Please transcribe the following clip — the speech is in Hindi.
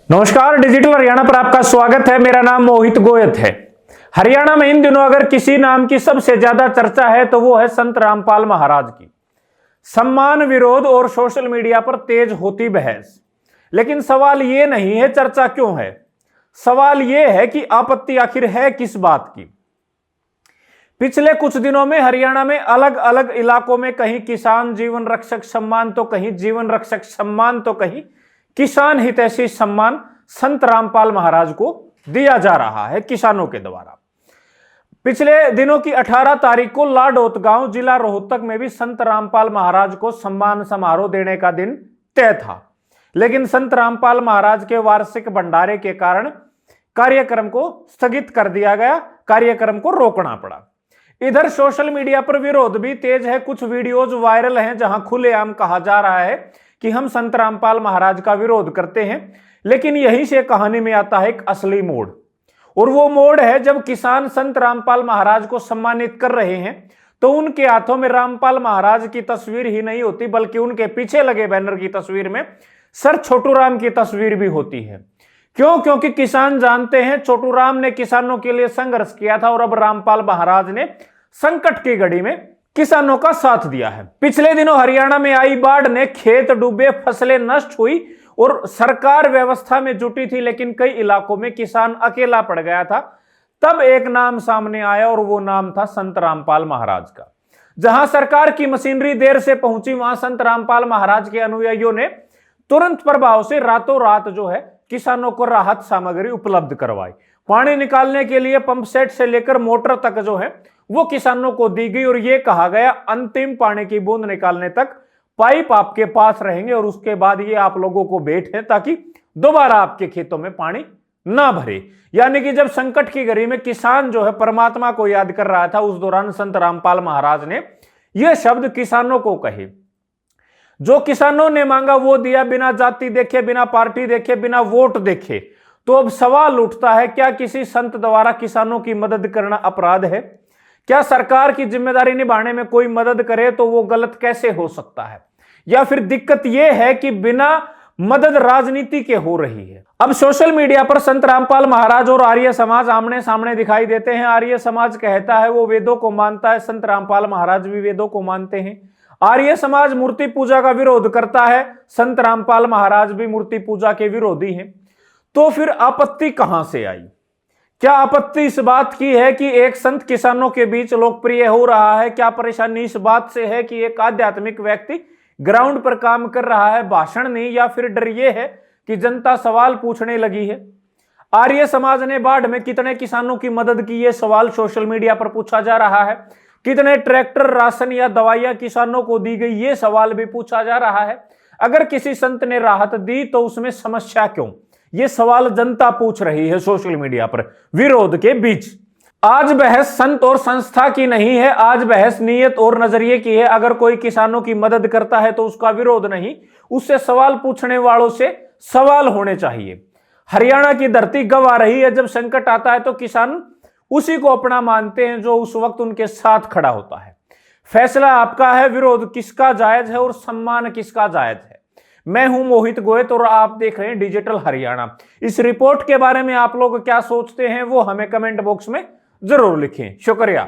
नमस्कार, डिजिटल हरियाणा पर आपका स्वागत है। मेरा नाम मोहित गोयत है। हरियाणा में इन दिनों अगर किसी नाम की सबसे ज्यादा चर्चा है तो वो है संत रामपाल महाराज की। सम्मान, विरोध और सोशल मीडिया पर तेज होती बहस। लेकिन सवाल ये नहीं है चर्चा क्यों है, सवाल ये है कि आपत्ति आखिर है किस बात की। पिछले कुछ दिनों में हरियाणा में अलग अलग इलाकों में कहीं किसान जीवन रक्षक सम्मान तो कहीं जीवन रक्षक सम्मान तो कहीं किसान हितैषी सम्मान संत रामपाल महाराज को दिया जा रहा है किसानों के द्वारा। पिछले दिनों की 18 तारीख को लाडोत गांव जिला रोहतक में भी संत रामपाल महाराज को सम्मान समारोह देने का दिन तय था, लेकिन संत रामपाल महाराज के वार्षिक भंडारे के कारण कार्यक्रम को स्थगित कर दिया गया, कार्यक्रम को रोकना पड़ा। इधर सोशल मीडिया पर विरोध भी तेज है। कुछ वीडियोज वायरल हैं जहां खुलेआम कहा जा रहा है कि हम संत रामपाल महाराज का विरोध करते हैं, लेकिन यहीं से कहानी में आता है एक असली मोड़, और वो मोड़ है जब किसान संत रामपाल महाराज को सम्मानित कर रहे हैं तो उनके हाथों में रामपाल महाराज की तस्वीर ही नहीं होती, बल्कि उनके पीछे लगे बैनर की तस्वीर में सर छोटू राम की तस्वीर भी होती है। क्यों? क्योंकि किसान जानते हैं छोटू राम ने किसानों के लिए संघर्ष किया था और अब रामपाल महाराज ने संकट की घड़ी में किसानों का साथ दिया है। पिछले दिनों हरियाणा में आई बाढ़ ने खेत डूबे, फसलें नष्ट हुई और सरकार व्यवस्था में जुटी थी, लेकिन कई इलाकों में किसान अकेला पड़ गया था। तब एक नाम सामने आया और वो नाम था संत रामपाल महाराज का। जहां सरकार की मशीनरी देर से पहुंची, वहां संत रामपाल महाराज के अनुयायियों ने तुरंत प्रभाव से रातों रात जो है किसानों को राहत सामग्री उपलब्ध करवाई। पानी निकालने के लिए पंप सेट से लेकर मोटर तक जो है वो किसानों को दी गई और ये कहा गया अंतिम पानी की बूंद निकालने तक पाइप आपके पास रहेंगे और उसके बाद ये आप लोगों को भेंट है ताकि दोबारा आपके खेतों में पानी ना भरे। यानी कि जब संकट की घड़ी में किसान जो है परमात्मा को याद कर रहा था, उस दौरान संत रामपाल महाराज ने यह शब्द किसानों को कहे। जो किसानों ने मांगा वो दिया, बिना जाति देखे, बिना पार्टी देखे, बिना वोट देखे। तो अब सवाल उठता है, क्या किसी संत द्वारा किसानों की मदद करना अपराध है? क्या सरकार की जिम्मेदारी निभाने में कोई मदद करे तो वो गलत कैसे हो सकता है? या फिर दिक्कत यह है कि बिना मदद राजनीति के हो रही है? अब सोशल मीडिया पर संत रामपाल महाराज और आर्य समाज आमने सामने दिखाई देते हैं। आर्य समाज कहता है वो वेदों को मानता है, संत रामपाल महाराज भी वेदों को मानते हैं। आर्य समाज मूर्ति पूजा का विरोध करता है, संत रामपाल महाराज भी मूर्ति पूजा के विरोधी हैं। तो फिर आपत्ति कहां से आई? क्या आपत्ति इस बात की है कि एक संत किसानों के बीच लोकप्रिय हो रहा है? क्या परेशानी इस बात से है कि एक आध्यात्मिक व्यक्ति ग्राउंड पर काम कर रहा है, भाषण नहीं? या फिर डर यह है कि जनता सवाल पूछने लगी है? आर्य समाज ने बाढ़ में कितने किसानों की मदद की, यह सवाल सोशल मीडिया पर पूछा जा रहा है। कितने ट्रैक्टर, राशन या दवाइयां किसानों को दी गई, यह सवाल भी पूछा जा रहा है। अगर किसी संत ने राहत दी तो उसमें समस्या क्यों? ये सवाल जनता पूछ रही है सोशल मीडिया पर विरोध के बीच। आज बहस संत और संस्था की नहीं है, आज बहस नीयत और नजरिए की है। अगर कोई किसानों की मदद करता है तो उसका विरोध नहीं, उससे सवाल पूछने वालों से सवाल होने चाहिए। हरियाणा की धरती गवा रही है, जब संकट आता है तो किसान उसी को अपना मानते हैं जो उस वक्त उनके साथ खड़ा होता है। फैसला आपका है, विरोध किसका जायज है और सम्मान किसका जायज है। मैं हूं मोहित गोयत और आप देख रहे हैं डिजिटल हरियाणा। इस रिपोर्ट के बारे में आप लोग क्या सोचते हैं वो हमें कमेंट बॉक्स में जरूर लिखें। शुक्रिया।